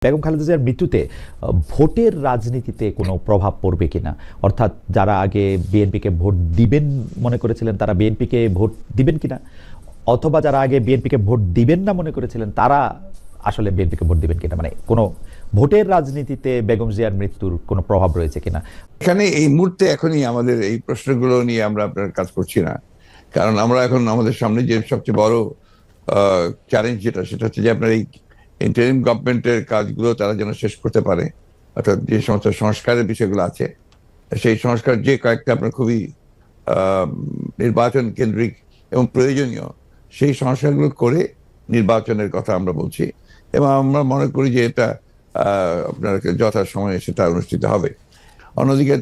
বেগম খালেদা জিয়ার মৃত্যুতে ভোটের রাজনীতিতে কোনো প্রভাব পড়বে কিনা, অর্থাৎ যারা আগে বিএনপিকে ভোট দিবেন মনে করেছিলেন তারা বিএনপিকে ভোট দিবেন কিনা, অথবা যারা আগে বিএনপিকে ভোট দিবেন না মনে করেছিলেন তারা আসলে বিএনপিকে ভোট দিবেন কিনা, মানে কোনো ভোটের রাজনীতিতে বেগম জিয়ার মৃত্যুর কোনো প্রভাব রয়েছে কিনা। এখানে এই মুহূর্তে এখনই আমাদের এই প্রশ্নগুলো নিয়ে আমরা আপনার কাজ করছি না, কারণ আমরা এখন আমাদের সামনে যে সবচেয়ে বড় চ্যালেঞ্জ সেটা হচ্ছে যে আপনার এই ইন্টারিম গভর্নমেন্টের কাজগুলো তারা যেন শেষ করতে পারে, অর্থাৎ যে সমস্ত সংস্কারের বিষয়গুলো আছে সেই সংস্কার যে কয়েকটা আপনার খুবই নির্বাচন কেন্দ্রিক এবং প্রয়োজনীয় সেই সংস্কারগুলো করে নির্বাচনের কথা আমরা বলছি, এবং আমরা মনে করি যে এটা আপনার যথাসময়ে সেটা অনুষ্ঠিত হবে। অন্যদিকে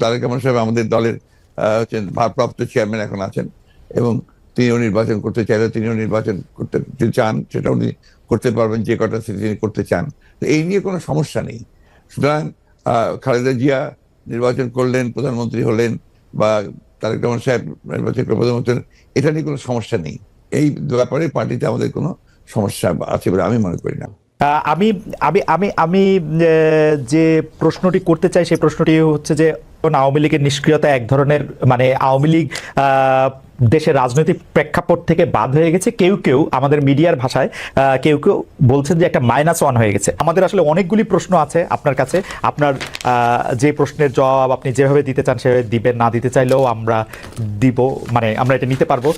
তারেক রহমান সাহেব আমাদের দলের হচ্ছেন ভারপ্রাপ্ত চেয়ারম্যান এখন আছেন, এবং তিনিও নির্বাচন করতে চাইলে তিনিও নির্বাচন করতে চান, সেটা উনি করতে পারবেন যে কটা তিনি করতে চান। তো এই নিয়ে কোনো সমস্যা নেই। সুতরাং খালেদা জিয়া নির্বাচন করলেন, প্রধানমন্ত্রী হলেন, বা তারেক রহমান সাহেব নির্বাচন করে প্রধানমন্ত্রী, এটা নিয়ে কোনো সমস্যা নেই। এই ব্যাপারে পার্টিতে আমাদের কোনো সমস্যা আছে বলে আমি মনে করি না। আমি আমি আমি আমি যে প্রশ্নটি করতে চাই সেই প্রশ্নটি হচ্ছে যে আওয়ামী লীগের নিষ্ক্রিয়তা এক ধরনের, মানে আওয়ামী লীগ দেশের রাজনৈতিক প্রেক্ষাপট থেকে বাদ হয়ে গেছে, কেউ কেউ আমাদের মিডিয়ার ভাষায় কেউ কেউ বলছেন যে একটা -1 হয়ে গেছে। আমাদের আসলে অনেকগুলি প্রশ্ন আছে আপনার কাছে, আপনার যে প্রশ্নের জবাব আপনি যেভাবে দিতে চান সেভাবে দিবেন, না দিতে চাইলেও আমরা দিব, মানে আমরা এটা নিতে পারবো।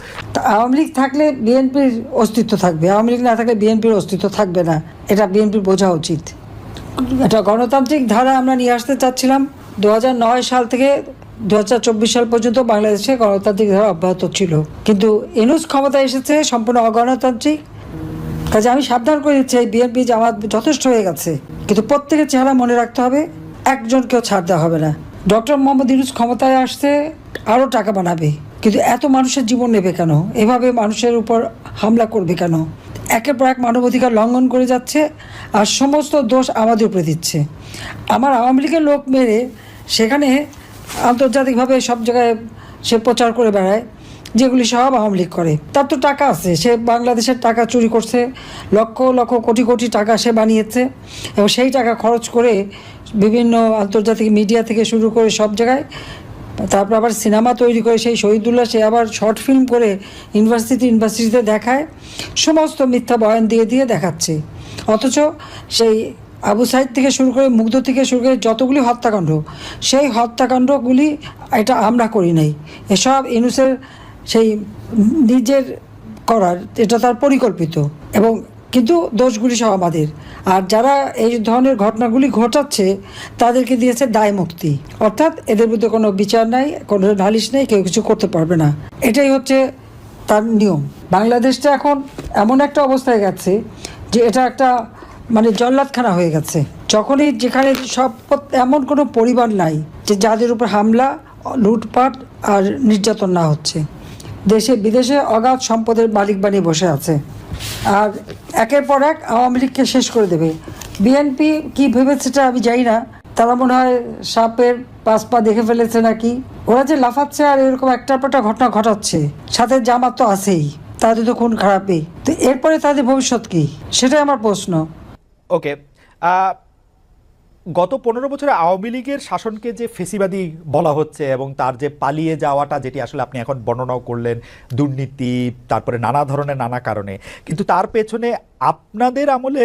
আওয়ামী লীগ থাকলে বিএনপির অস্তিত্ব থাকবে, আওয়ামী লীগ না থাকলে বিএনপির অস্তিত্ব থাকবে না, এটা বিএনপির বোঝা উচিত। এটা গণতান্ত্রিক ধারা আমরা নিয়ে আসতে চাচ্ছিলাম। 2009 সাল থেকে 2024 সাল পর্যন্ত বাংলাদেশে গণতান্ত্রিক ধারা অব্যাহত ছিল, কিন্তু ইউনূস ক্ষমতা এসেছে সম্পূর্ণ অগণতান্ত্রিক। কাজে আমি সাবধান করে দিচ্ছি, এই বিএনপি জামাত যথেষ্ট হয়ে গেছে, কিন্তু প্রত্যেকের চেহারা মনে রাখতে হবে, একজনকেও ছাড় দেওয়া হবে না। ডক্টর মোহাম্মদ ইউনূস ক্ষমতায় আসছে আরও টাকা বানাবে, কিন্তু এত মানুষের জীবন নেবে কেন? এভাবে মানুষের উপর হামলা করবে কেন? একের পর এক মানবাধিকার লঙ্ঘন করে যাচ্ছে, আর সমস্ত দোষ আমাদের উপরে দিচ্ছে। আমার আওয়ামী লীগের লোক মেরে সেখানে আন্তর্জাতিকভাবে সব জায়গায় সে প্রচার করে বেড়ায়, যেগুলি সব আওয়ামী লীগ করে। তার তো টাকা আছে, সে বাংলাদেশের টাকা চুরি করছে, লক্ষ লক্ষ কোটি কোটি টাকা সে বানিয়েছে, এবং সেই টাকা খরচ করে বিভিন্ন আন্তর্জাতিক মিডিয়া থেকে শুরু করে সব জায়গায়, তারপর আবার সিনেমা তৈরি করে সেই শহীদুল্লাহ সে আবার শর্ট ফিল্ম করে ইউনিভার্সিটিতে দেখায়, সমস্ত মিথ্যা বয়ান দিয়ে দিয়ে দেখাচ্ছে। অথচ সেই আবু সাইদ থেকে শুরু করে মুগ্ধ থেকে শুরু করে যতগুলি হত্যাকাণ্ড, সেই হত্যাকাণ্ডগুলি এটা আমরা করি নাই, এসব ইউনূসের সেই নিজের করার, এটা তার পরিকল্পিত, এবং কিন্তু দোষগুলি সব আমাদের। আর যারা এই ধরনের ঘটনাগুলি ঘটাচ্ছে তাদেরকে দিয়েছে দায় মুক্তি, অর্থাৎ এদের বিরুদ্ধে কোনো বিচার নাই, কোনো নালিশ নেই, কেউ কিছু করতে পারবে না। এটাই হচ্ছে তার নিয়ম। বাংলাদেশটা এখন এমন একটা অবস্থায় গেছে যে এটা একটা মানে জল্লাদখানা হয়ে গেছে। যখনই যেখানে সব, এমন কোনো পরিবার নাই যে যাদের উপর হামলা, লুটপাট আর নির্যাতন না হচ্ছে। দেশে বিদেশে অগাধ সম্পদের মালিক বানিয়ে বসে আছে, আর একের পর এক আওয়ামী লীগকে শেষ করে দেবে। বিএনপি কি ভেবেছে সেটা আমি জানি না, তারা মনে হয় সাপের 5 পা দেখে ফেলেছে নাকি। ওরা যে লাফাচ্ছে আর এরকম একটার পর একটা ঘটনা ঘটাচ্ছে, সাথে জামাত তো আছেই, তাদের তো খুন খারাপই। তো এরপরে তাদের ভবিষ্যৎ কি, সেটাই আমার প্রশ্ন। ওকে, গত 15 বছরে আওয়ামী লীগের শাসনকে যে ফেসিবাদী বলা হচ্ছে এবং তার যে পালিয়ে যাওয়াটা, যেটি আসলে আপনি এখন বর্ণনাও করলেন, দুর্নীতি, তারপরে নানা ধরনের নানা কারণে, কিন্তু তার পেছনে আপনাদের আমলে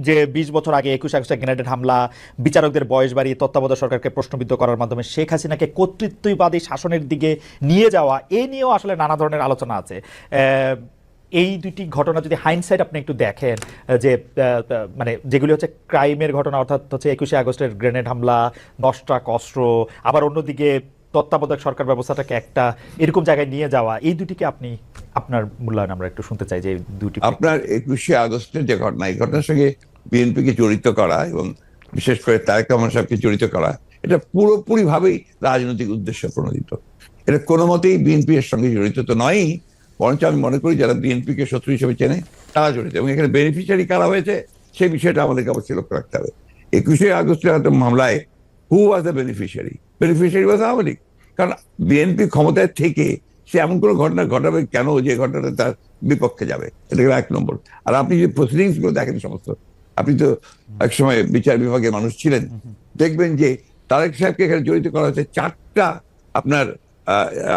যে 20 বছর আগে 21 আগস্টে গ্রেনেড হামলা, বিচারকদের বয়স বাড়িয়ে তত্ত্বাবধায়ক সরকারকে প্রশ্নবিদ্ধ করার মাধ্যমে শেখ হাসিনাকে কর্তৃত্ববাদী শাসনের দিকে নিয়ে যাওয়া, এ নিয়েও আসলে নানা ধরনের আলোচনা আছে। এই দুটি ঘটনা যদি হাইন্ডসাইড আপনি একটু দেখেন, যে মানে যেগুলি হচ্ছে ক্রাইমের ঘটনা, অর্থাৎ হচ্ছে 21 আগস্টের গ্রেনেড হামলা, 10 ট্রাক অস্ত্র, আবার অন্যদিকে তত্ত্বাবধায়ক সরকার ব্যবস্থাটাকে একটা এরকম জায়গায় নিয়ে যাওয়া, এই দুটিকে আপনি আপনার মূল্যায়ন আমরা একটু শুনতে চাই। যে দুটি আপনার 21 আগস্টের যে ঘটনা, এই ঘটনার সঙ্গে বিএনপিকে জড়িত করা এবং বিশেষ করে তারেক রহমান সাহেবকে জড়িত করা, এটা পুরোপুরি ভাবেই রাজনৈতিক উদ্দেশ্য প্রণোদিত। এটা কোনো মতেই বিএনপি এর সঙ্গে জড়িত তো নয়ই, বরঞ্চ আমি মনে করি যারা বিএনপিকে শত্রু হিসেবে চেনে তারা জড়িত, এবং এখানে বেনিফিশিয়ারি কারা হয়েছে সেই বিষয়টা আমাদেরকে অবশ্যই লক্ষ্য রাখতে হবে। 21 আগস্টের মামলায় who was the beneficiary? Beneficiary was Awami League, কারণ বিএনপি ক্ষমতায় থেকে সে এমন কোনো ঘটনা ঘটাবে কেন যে ঘটনাটা তার বিপক্ষে যাবে, এটা 1 নম্বর। আর আপনি যে প্রসিডিংস গুলো দেখেন সমস্ত, আপনি তো একসময় বিচার বিভাগের মানুষ ছিলেন, দেখবেন যে তারেক সাহেবকে এখানে জড়িত করা হয়েছে 4টা আপনার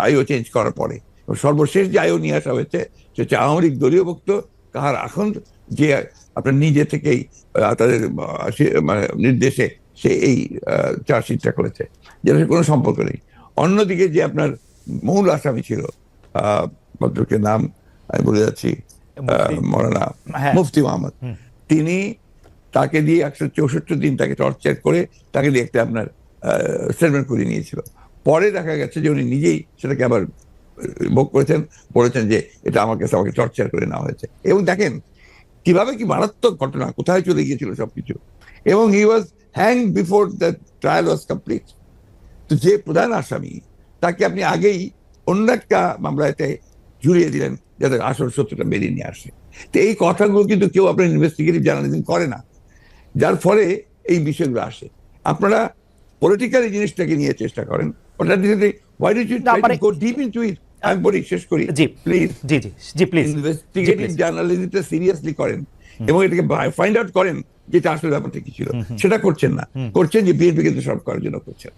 আইও চেঞ্জ করার পরে। সর্বশেষ যে আইও নিয়ে আসা হয়েছে সে হচ্ছে আওয়ামী লীগ দলীয় ভুক্ত কাহার এখন যে আপনার নিজে থেকেই তাদের মানে নির্দেশে সে এই চার্জশিটটা করেছে, যেটা কোনো সম্পর্ক নেই। অন্যদিকে যে আপনার মূল আসামি ছিল ভদ্রকের নাম আমি বলে যাচ্ছি, মৌলানা মুফতি মোহাম্মদ, তিনি তাকে দিয়ে 164 দিন তাকে টর্চার করে তাকে দিয়ে একটা আপনার স্টেটমেন্ট করে নিয়েছিল। পরে দেখা গেছে যে উনি নিজেই সেটাকে আবার ভোগ করেছেন, বলেছেন যে এটা আমার কাছে আমাকে টর্চার করে নেওয়া হয়েছে। এবং দেখেন কিভাবে কি মারাত্মক ঘটনা, কোথায় চলে গিয়েছিল সবকিছু। এবং he was hang before the trial was complete. তো যে প্রধান আসামি তাকে আপনি আগেই অন্য একটা মামলাতে জুড়িয়ে দিলেন যাতে আসল সত্যটা বেরিয়ে নিয়ে আসে। তো এই কথাগুলো কিন্তু কেউ আপনার ইনভেস্টিগেটিভ জার্নালিজম করে না, যার ফলে এই বিষয়গুলো আসে। আপনারা পলিটিক্যালি জিনিসটাকে নিয়ে চেষ্টা করেন, আমি বলি শেষ করি প্লিজ, ইনভেস্টিগেটিভ জার্নালিজমটা সিরিয়াসলি করেন এবং এটাকে ফাইন্ড আউট করেন যেটা আসলে ব্যাপারটা কি ছিল। সেটা করছেন না, করছেন যে বিএনপি কিন্তু সব করার জন্য করছেন।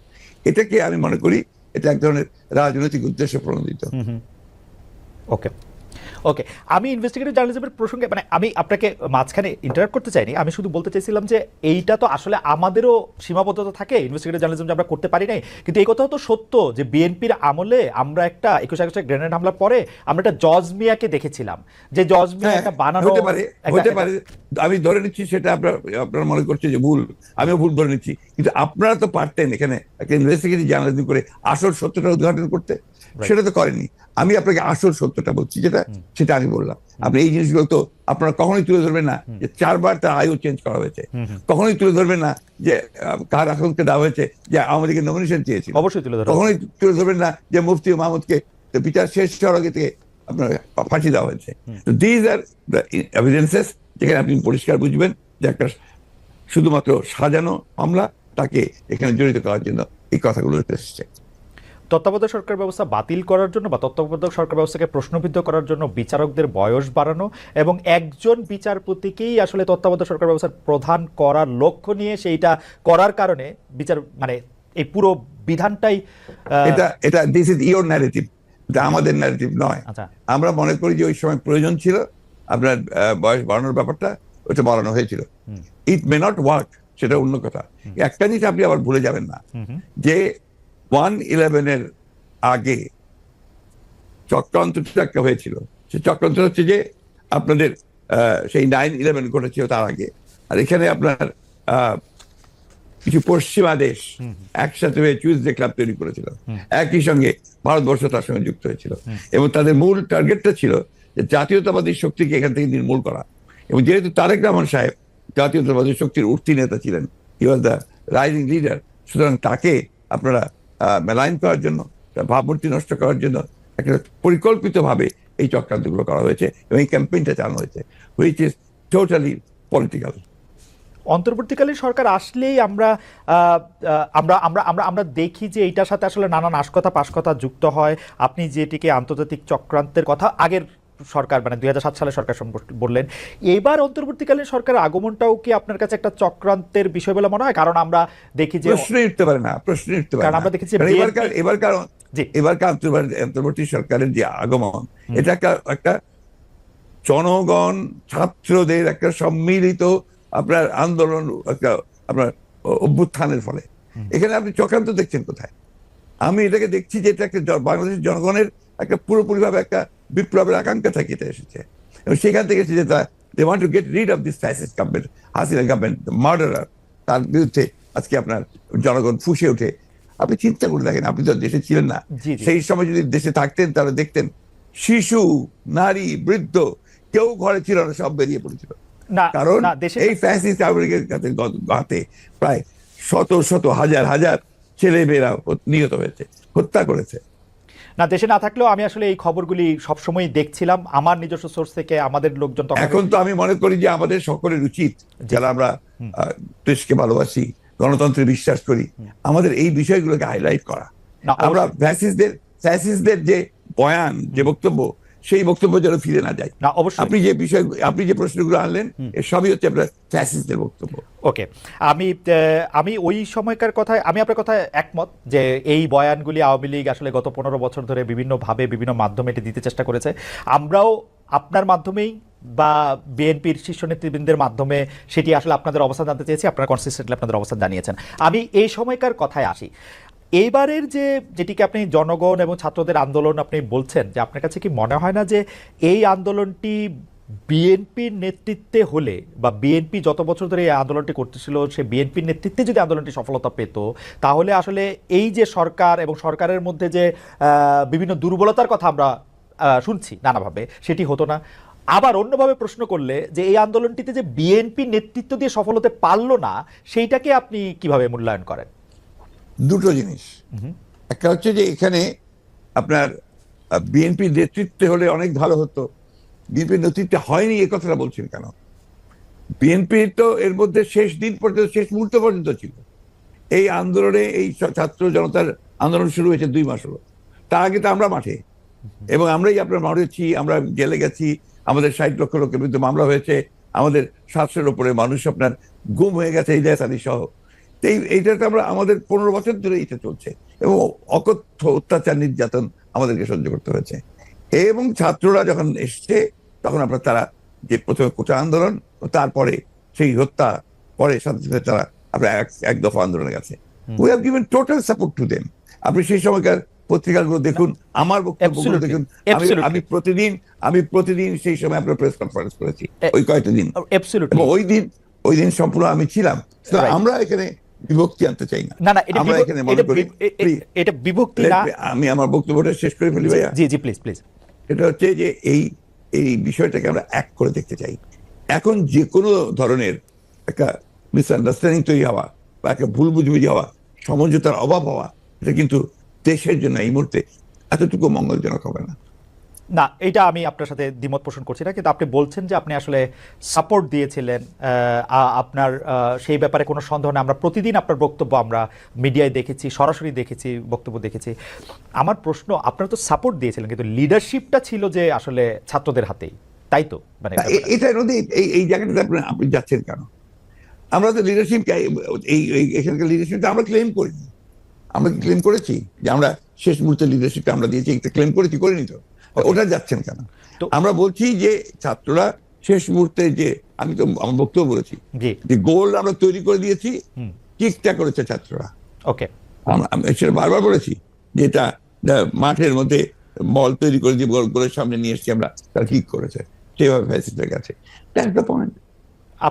এটাকে আমি মনে করি এটা এক ধরনের রাজনৈতিক উদ্দেশ্য প্রণোদিত। ওকে ওকে, আমি ইনভেস্টিগেটিভ জার্নালিজমের প্রসঙ্গে মানে আমি আপনাকে মাঝখানে ইন্টারাপ্ট করতে চাইনি, আমি শুধু বলতে চাইছিলাম যে এইটা তো আসলে আমাদেরও সীমাবদ্ধতা থাকে, ইনভেস্টিগেটিভ জার্নালিজম যে আমরা করতে পারি নাই। কিন্তু এই কথাও তো সত্য যে বিএনপির আমলে আমরা একটা 21 আগস্টের গ্রেনেড হামলার পরে আমরা একটা জজ মিয়াকে দেখেছিলাম, যে জজ মিয়া একটা বানানো হতে পারে। আমি ধরে নিচ্ছি সেটা আপনারা মনে করছে যে ভুল, আমিও ভুল ধরে নিচ্ছি, কিন্তু আপনারা তো পারতেন এখানে একটা ইনভেস্টিগেটিভ জার্নালিজম করে আসল সত্যটা উদ্ঘাটন করতে, সেটা তো করেনি। আমি আপনাকে আসল সত্যটা বলছি যেটা, সেটা আমি বললাম। আপনি এই জিনিসগুলো তো আপনারা কখনোই তুলে ধরবেন না যে 4বার তার আয়ু চেঞ্জ করা হয়েছে, কখনোই তুলে ধরবেন না যে কার আসামকে দেওয়া হয়েছে যে আমাদেরকে নমিনেশন চেয়েছিল, অবশ্যই তুলে ধরবেন। কখনোই তুলে ধরবেন না যে মুফতি মাহমুদকে বিচার শেষ হওয়ার আগে থেকে আপনার ফাঁসি দেওয়া হয়েছে। তো দিজ আর দ্য এভিডেন্সেস যেখানে আপনি পরিষ্কার বুঝবেন যে একটা শুধুমাত্র সাজানো মামলা, তাকে এখানে জড়িত করার জন্য এই কথাগুলো এসেছে। তত্ত্বাবধায়ক সরকার ব্যবস্থা বাতিল করার জন্য বা তত্ত্বাবধায়ক সরকার ব্যবস্থাকে প্রশ্নবিদ্ধ করার জন্য বিচারকদের বয়স বাড়ানো এবং একজন বিচারপতিকেই আসলে তত্ত্বাবধায়ক সরকার ব্যবস্থার প্রধান করার লক্ষ্য নিয়ে সেইটা করার কারণে বিচার মানে এই পুরো বিধানটাই এটা দিস ইজ ইওর ন্যারেটিভ, এটা আমাদের ন্যারেটিভ নয়। আমরা মনে করি যে ওই সময় প্রয়োজন ছিল আপনার বয়স বাড়ানোর ব্যাপারটা, ওটা বাড়ানো হয়েছিল। ইট মে নট ওয়ার্ক, সেটা অন্য কথা। একটা জিনিস আপনি আবার ভুলে যাবেন না যে 1/11 আগে চক্রান্তটা একটা হয়েছিল। সে চক্রান্ত হচ্ছে যে আপনাদের সেই 9/11 ঘটেছিল তার আগে, আর এখানে আপনার কিছু পশ্চিমা দেশ একসাথে হয়ে চুইজডে ক্লাব তৈরি করেছিল, একই সঙ্গে ভারতবর্ষ তার সঙ্গে যুক্ত হয়েছিল এবং তাদের মূল টার্গেটটা ছিল যে জাতীয়তাবাদী শক্তিকে এখান থেকে নির্মূল করা। এবং যেহেতু তারেক রহমান সাহেব জাতীয়তাবাদী শক্তির উঠতি নেতা ছিলেন, হি ওয়াজ দ্য রাইজিং লিডার, সুতরাং তাকে আপনারা মেলাইন করার জন্য, ভাবমূর্তি নষ্ট করার জন্য একটা পরিকল্পিতভাবে এই চক্রান্তগুলো করা হয়েছে এবং এই ক্যাম্পেইনটা চালানো হয়েছে, হুইচ ইজ টোটালি পলিটিক্যাল। অন্তর্বর্তীকালীন সরকার আসলেই আমরা আমরা আমরা আমরা আমরা দেখি যে এইটার সাথে আসলে নানান আশকতা পাশকতা যুক্ত হয়। আপনি যেটিকে আন্তর্জাতিক চক্রান্তের কথা আগের সরকার মানে 2007 সালের সরকার বললেন, এবার অন্তর্বর্তীকালীন সরকারের আগমনটাও কি আপনার কাছে একটা চক্রান্তের বিষয় বলে মনে হয়? কারণ আমরা দেখি যে প্রশ্নই উঠতে পারে না, প্রশ্নই উঠতে পারে না। আমরা দেখেছি এবারকার অন্তর্বর্তী সরকারের যে আগমন, এটা একটা জনগণ ছাত্রদের একটা সম্মিলিত আপনার আন্দোলন, একটা আপনার অভ্যুত্থানের ফলে। এখানে আপনি চক্রান্ত দেখছেন কোথায়? আমি এটাকে দেখছি যে এটা একটা বাংলাদেশের জনগণের একটা পুরোপুরিভাবে একটা বিপ্লবের আকাঙ্ক্ষা থেকে এটা এসেছে এবং সেখান থেকে এসেছে they want to get rid of this fascist government, Hasina government, the murderer। তার বিরুদ্ধে আজকে আপনার জনগণ ফুঁসে ওঠে। আপনি চিন্তা করে দেখেন, আপনি তো দেশে ছিলেন না, সেই সময় যদি দেশে থাকতেন তাহলে দেখতেন শিশু, নারী, বৃদ্ধ কেউ ঘরে ছিল না, সব বেরিয়ে পড়েছিল। কারণ এই ফ্যাসিস্ট আমেরিকার হাতে প্রায় শত শত হাজার হাজার ছেলেমেয়েরা নিহত হয়েছে, হত্যা করেছে। না, দেশে না থাকলেও আমি আসলে এই খবরগুলি সবসময় দেখছিলাম আমার নিজস্ব সোর্স থেকে, আমাদের লোকজন। এখন তো আমি মনে করি যে আমাদের সকলের উচিত, যারা আমরা দেশকে ভালোবাসি, গণতন্ত্রে বিশ্বাস করি, আমাদের এই বিষয়গুলোকে হাইলাইট করা। আমরা ফ্যাসিস্টদের যে বয়ান, যে বক্তব্য, সেই বক্তব্য যেন ফিরে না যায়। না, অবশ্যই। আপনি যে প্রশ্নগুলো আনলেন এর সবই হচ্ছে আপনার ফ্যাসিস্টদের বক্তব্য। ওকে, আমি ওই সময়কার কথায় আমি আপনার কথায় একমত যে এই বয়ানগুলি আওয়ামী লীগ আসলে গত 15 বছর ধরে বিভিন্নভাবে বিভিন্ন মাধ্যমে এটি দিতে চেষ্টা করেছে। আমরাও আপনার মাধ্যমেই বা বিএনপির শীর্ষ নেতৃবৃন্দের মাধ্যমে সেটি আসলে আপনাদের অবস্থান জানতে চেয়েছি, আপনারা কনসিস্টেন্টলি আপনাদের অবস্থান জানিয়েছেন। আমি এই সময়কার কথায় আসি। এইবারের যেটিকে আপনি জনগণ এবং ছাত্রদের আন্দোলন আপনি বলছেন, যে আপনার কাছে কি মনে হয় না যে এই আন্দোলনটি বিএনপির নেতৃত্বে হলে, বা বিএনপি যত বছর ধরে এই আন্দোলনটি করতেছিল সে বিএনপির নেতৃত্বে যদি আন্দোলনটি সফলতা পেত, তাহলে আসলে এই যে সরকার এবং সরকারের মধ্যে যে বিভিন্ন দুর্বলতার কথা আমরা শুনছি নানাভাবে, সেটি হতো না? আবার অন্যভাবে প্রশ্ন করলে, যে এই আন্দোলনটিতে যে বিএনপি নেতৃত্ব দিয়ে সফল হতে পারলো না, সেইটাকে আপনি কিভাবে মূল্যায়ন করেন? দুটো জিনিস। একটা হচ্ছে যে এখানে আপনার বিএনপির নেতৃত্বে হলে অনেক ভালো হতো, বিএনপির নেতৃত্বে হয়নি এই কথাটা বলছেন কেন? বিএনপি তো এর মধ্যে শেষ দিন পর্যন্ত, শেষ মুহূর্ত পর্যন্ত ছিল এই আন্দোলনে। এই ছাত্র জনতার আন্দোলন শুরু হয়েছে 2 মাস হলো, তার আগে তো আমরা মাঠে, এবং আমরাই আপনার মারেছি, আমরা জেলে গেছি, আমাদের 60 লক্ষ লোকের বিরুদ্ধে মামলা হয়েছে, আমাদের 700-এর উপরে মানুষ আপনার গুম হয়ে গেছে, এই জায়গায় সহ। এইটাতে আমরা আমাদের 15 বছর ধরে এটা চলছে, এবং অকথ্য অত্যাচার নির্যাতন আমাদেরকে সহ্য করতে হয়েছে। এবং ছাত্ররা যখন এসছে তখন আপনার তারা যে প্রথমে কোটা আন্দোলন, তারপরে সেই হত্যা, পরে সাথে সাথে তারা আপনার এক দফা আন্দোলনে গেছে। We have given total support to them. আপনি সেই সময়কার পত্রিকাগুলো দেখুন, আমার বক্তব্যগুলো দেখুন। আমি প্রতিদিন সেই সময় আপনার প্রেস কনফারেন্স করেছি ওই কয়েকটা দিন, এবং ওই দিন সম্পূর্ণ আমি ছিলাম। আমরা এখানে বিভক্তি আনতে চাই না। আমরা এখানে মনে করি এটা বিভক্তি না। আমি আমার বক্তব্যটা শেষ করে ফেলি ভাইয়া। জি জি, প্লিজ প্লিজ। এটা হচ্ছে যে এই বিষয়টাকে আমরা এক করে দেখতে চাই। এখন যে কোনো ধরনের একটা মিসআন্ডারস্ট্যান্ডিং তৈরি হওয়া বা একটা ভুল বুঝবুঝি হওয়া, সমঝোতার অভাব হওয়া, এটা কিন্তু দেশের জন্য এই মুহূর্তে এতটুকু মঙ্গলজনক হবে না। না, এটা আমি আপনার সাথে দ্বিমত পোষণ করছি না, কিন্তু আপনি বলছেন যে আপনি আসলে সাপোর্ট দিয়েছিলেন, আপনার সেই ব্যাপারে কোনো সন্দেহ নেই। আমরা প্রতিদিন আপনার বক্তব্য আমরা মিডিয়ায় দেখেছি, সরাসরি দেখেছি, বক্তব্য দেখেছি। আমার প্রশ্ন, আপনারা তো সাপোর্ট দিয়েছিলেন, কিন্তু লিডারশিপটা ছিল যে আসলে ছাত্রদের হাতেই, তাই তো? মানে এটার মধ্যে এই জায়গাটাতে আপনি যাচ্ছেন কেন? আমরা তো লিডারশিপ, এখানকার লিডারশিপটা আমরা ক্লেম করিনি। আমরা ক্লেম করেছি যে আমরা শেষ মুহূর্তে লিডারশিপটা আমরা দিয়েছি, ক্লেম করিনি তো। ওটা যাচ্ছেন কেন? আমরা বলছি যে ছাত্ররা শেষ মুহূর্তে, যে আমি তো আমার বক্তব্য বলেছি যে গোল আমরা তৈরি করে দিয়েছি, কিকটা করেছে ছাত্ররা। ওকে, সেটা বারবার বলেছি যে এটা মাঠের মধ্যে বল তৈরি করে দিয়ে গোলের সামনে নিয়ে এসেছি আমরা, তারা কিক করেছে, সেভাবে ফ্যাসিস্টদের কাছে। That's the point.